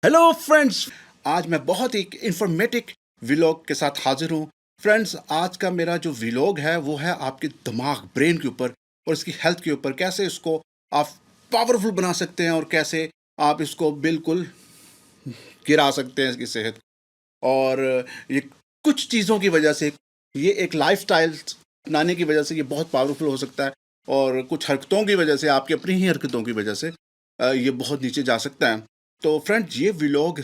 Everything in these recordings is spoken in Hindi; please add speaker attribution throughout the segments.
Speaker 1: हेलो फ्रेंड्स, आज मैं बहुत ही इंफॉर्मेटिव व्लॉग के साथ हाजिर हूँ। फ्रेंड्स, आज का मेरा जो व्लॉग है वो है आपके दिमाग ब्रेन के ऊपर और इसकी हेल्थ के ऊपर, कैसे इसको आप पावरफुल बना सकते हैं और कैसे आप इसको बिल्कुल गिरा सकते हैं इसकी सेहत। और ये कुछ चीज़ों की वजह से, ये एक लाइफस्टाइल अपनाने की वजह से ये बहुत पावरफुल हो सकता है, और कुछ हरकतों की वजह से, आपकी अपनी ही हरकतों की वजह से ये बहुत नीचे जा सकता है। तो फ्रेंड्स, ये व्लॉग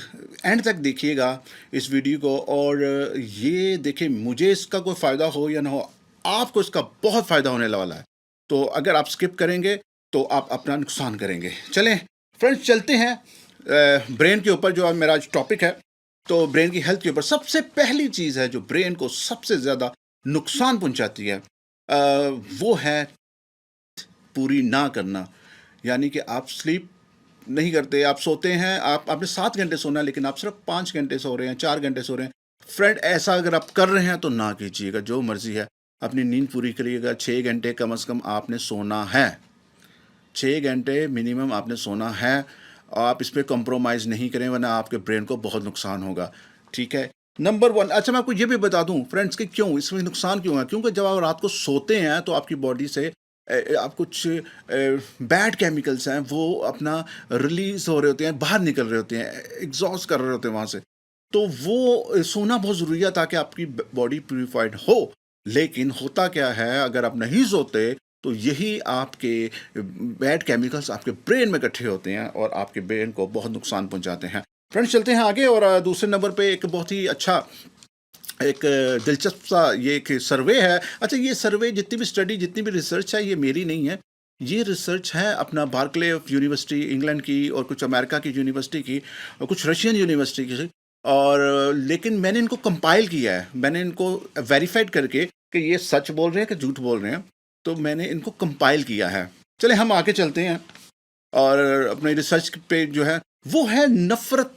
Speaker 1: एंड तक देखिएगा इस वीडियो को, और ये देखिए, मुझे इसका कोई फ़ायदा हो या ना हो, आपको इसका बहुत फ़ायदा होने वाला है। तो अगर आप स्किप करेंगे तो आप अपना नुकसान करेंगे। चलें फ्रेंड्स, चलते हैं ब्रेन के ऊपर, जो आज मेरा टॉपिक है। तो ब्रेन की हेल्थ के ऊपर सबसे पहली चीज़ है जो ब्रेन को सबसे ज़्यादा नुकसान पहुंचाती है, वो है पूरी ना करना। यानी कि आप स्लीप नहीं करते, आप सोते हैं, आपने 7 घंटे सोना है लेकिन आप सिर्फ 5 घंटे सो रहे हैं, 4 घंटे सो रहे हैं। फ्रेंड, ऐसा अगर आप कर रहे हैं तो ना कीजिएगा, जो मर्जी है अपनी नींद पूरी करिएगा। 6 घंटे कम से कम आपने सोना है, 6 घंटे मिनिमम आपने सोना है। आप इस पर कॉम्प्रोमाइज़ नहीं करें, वरना आपके ब्रेन को बहुत नुकसान होगा। ठीक है, नंबर वन। अच्छा, मैं आपको ये भी बता दूं फ्रेंड्स कि क्यों इसमें नुकसान क्यों है। क्योंकि जब आप रात को सोते हैं तो आपकी बॉडी से आप कुछ बैड केमिकल्स हैं वो अपना रिलीज हो रहे होते हैं, बाहर निकल रहे होते हैं, एग्जॉस्ट कर रहे होते हैं वहाँ से। तो वो सोना बहुत ज़रूरी है ताकि आपकी बॉडी प्यूरिफाइड हो। लेकिन होता क्या है, अगर आप नहीं सोते तो यही आपके बैड केमिकल्स आपके ब्रेन में इकट्ठे होते हैं और आपके ब्रेन को बहुत नुकसान पहुंचाते हैं। फ्रेंड्स, चलते हैं आगे, और दूसरे नंबर पे एक बहुत ही अच्छा, एक दिलचस्प सा ये एक सर्वे है। अच्छा, ये सर्वे, जितनी भी स्टडी, जितनी भी रिसर्च है, ये मेरी नहीं है। ये रिसर्च है अपना बार्कले यूनिवर्सिटी इंग्लैंड की, और कुछ अमेरिका की यूनिवर्सिटी की, और कुछ रशियन यूनिवर्सिटी की। और लेकिन मैंने इनको कंपाइल किया है, मैंने इनको वेरीफाइड करके कि ये सच बोल रहे हैं कि झूठ बोल रहे हैं, तो मैंने इनको कंपाइल किया है। चले हम आगे चलते हैं, और अपने रिसर्च पे जो है वो है नफरत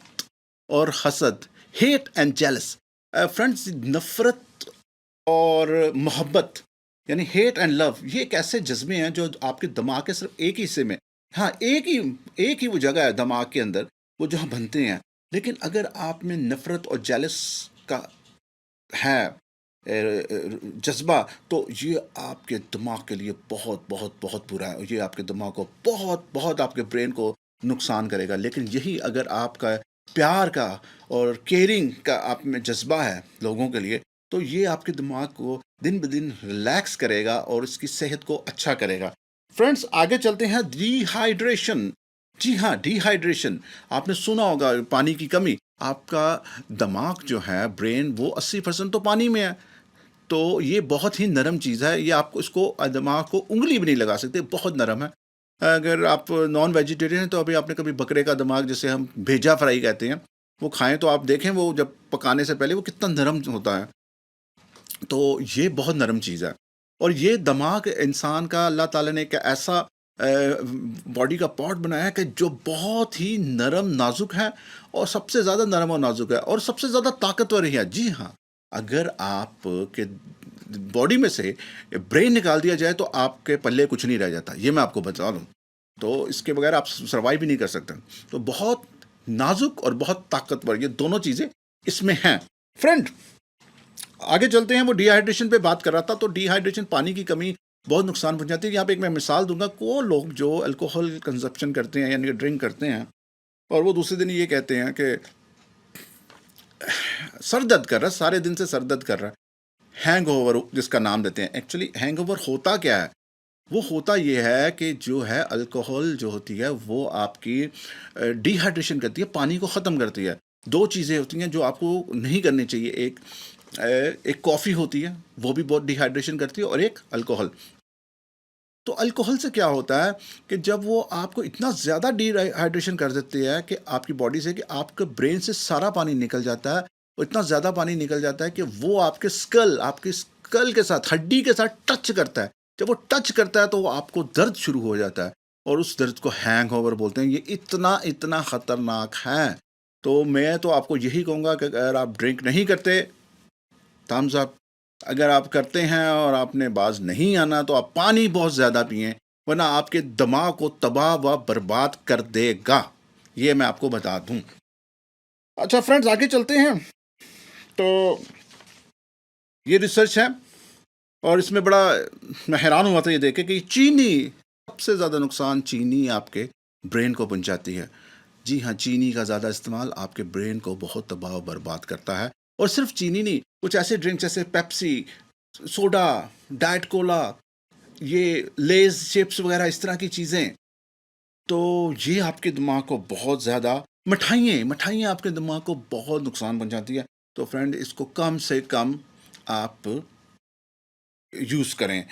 Speaker 1: और हसद, हेट एंड जेलस। फ्रेंड्स, नफरत और मोहब्बत, यानी हेट एंड लव, ये एक ऐसे जज्बे हैं जो आपके दिमाग के सिर्फ एक ही हिस्से में, हाँ, एक ही वो जगह है दिमाग के अंदर, वो जहाँ बनते हैं। लेकिन अगर आप में नफरत और जेलस का है जज्बा, तो ये आपके दिमाग के लिए बहुत बहुत बहुत बुरा है। ये आपके दिमाग को बहुत बहुत, आपके ब्रेन को नुकसान करेगा। लेकिन यही अगर आपका प्यार का और केयरिंग का आप में जज्बा है लोगों के लिए, तो ये आपके दिमाग को दिन ब दिन रिलैक्स करेगा और इसकी सेहत को अच्छा करेगा। फ्रेंड्स, आगे चलते हैं। डिहाइड्रेशन, जी हाँ, डिहाइड्रेशन, आपने सुना होगा, पानी की कमी। आपका दिमाग जो है, ब्रेन, वो 80% तो पानी में है। तो ये बहुत ही नरम चीज़ है, ये आपको इसको दिमाग को उंगली भी नहीं लगा सकते, बहुत नरम है। अगर आप नॉन वेजिटेरियन हैं तो अभी आपने कभी बकरे का दिमाग, जिसे हम भेजा फ्राई कहते हैं, वो खाएं तो आप देखें वो जब पकाने से पहले वो कितना नरम होता है। तो ये बहुत नरम चीज़ है। और ये दिमाग इंसान का अल्लाह ताला ने एक ऐसा बॉडी का पार्ट बनाया है कि जो बहुत ही नरम नाजुक है, और सबसे ज़्यादा नरम और नाजुक है, और सबसे ज़्यादा ताकतवर है। जी हाँ, अगर आप के बॉडी में से ब्रेन निकाल दिया जाए तो आपके पल्ले कुछ नहीं रह जाता, ये मैं आपको बता दूं। तो इसके बगैर आप सर्वाइव भी नहीं कर सकते। तो बहुत नाजुक और बहुत ताकतवर, ये दोनों चीज़ें इसमें हैं। फ्रेंड, आगे चलते हैं। वो डिहाइड्रेशन पे बात कर रहा था। तो डिहाइड्रेशन, पानी की कमी, बहुत नुकसान पहुंचाती है। यहाँ पे एक मैं मिसाल दूंगा, को लोग जो अल्कोहल कंजप्शन करते हैं, यानी कि ड्रिंक करते हैं, और वो दूसरे दिन ये कहते हैं कि सर दर्द कर रहा है, सारे दिन से सर दर्द कर रहा है, हैंगओवर जिसका नाम देते हैं। एक्चुअली हैंगओवर होता क्या है? वो होता ये है कि जो है अल्कोहल जो होती है वो आपकी डिहाइड्रेशन करती है, पानी को ख़त्म करती है। दो चीज़ें होती हैं जो आपको नहीं करनी चाहिए। एक कॉफ़ी होती है, वो भी बहुत डिहाइड्रेशन करती है, और एक अल्कोहल। तो अल्कोहल से क्या होता है कि जब वो आपको इतना ज़्यादा डिहाइड्रेशन कर देती है कि आपकी बॉडी से, कि आपके ब्रेन से सारा पानी निकल जाता है, और इतना ज़्यादा पानी निकल जाता है कि वो आपके स्कल के साथ, हड्डी के साथ टच करता है। जब वो टच करता है तो वो आपको दर्द शुरू हो जाता है, और उस दर्द को हैंगओवर बोलते हैं। ये इतना इतना ख़तरनाक है। तो मैं तो आपको यही कहूँगा कि अगर आप ड्रिंक नहीं करते, थम्स अप। अगर आप करते हैं और आपने बाज नहीं आना, तो आप पानी बहुत ज़्यादा पिएं, वरना आपके दिमाग को तबाह व बर्बाद कर देगा, ये मैं आपको बता दूं। अच्छा फ्रेंड्स, आगे चलते हैं। तो ये रिसर्च है और इसमें बड़ा मैं हैरान हुआ था ये देख के कि चीनी, सबसे ज़्यादा नुकसान चीनी आपके ब्रेन को पहुँचाती है। जी हाँ, चीनी का ज़्यादा इस्तेमाल आपके ब्रेन को बहुत तबाह और बर्बाद करता है। और सिर्फ़ चीनी नहीं, कुछ ऐसे ड्रिंक जैसे पेप्सी, सोडा, डाइट कोला, ये लेज़ चिप्स वग़ैरह इस तरह की चीज़ें, तो ये आपके दिमाग को बहुत ज़्यादा, मिठाइयाँ आपके दिमाग को बहुत नुकसान पहुँचाती है। तो फ्रेंड, इसको कम से कम आप यूज़ करें।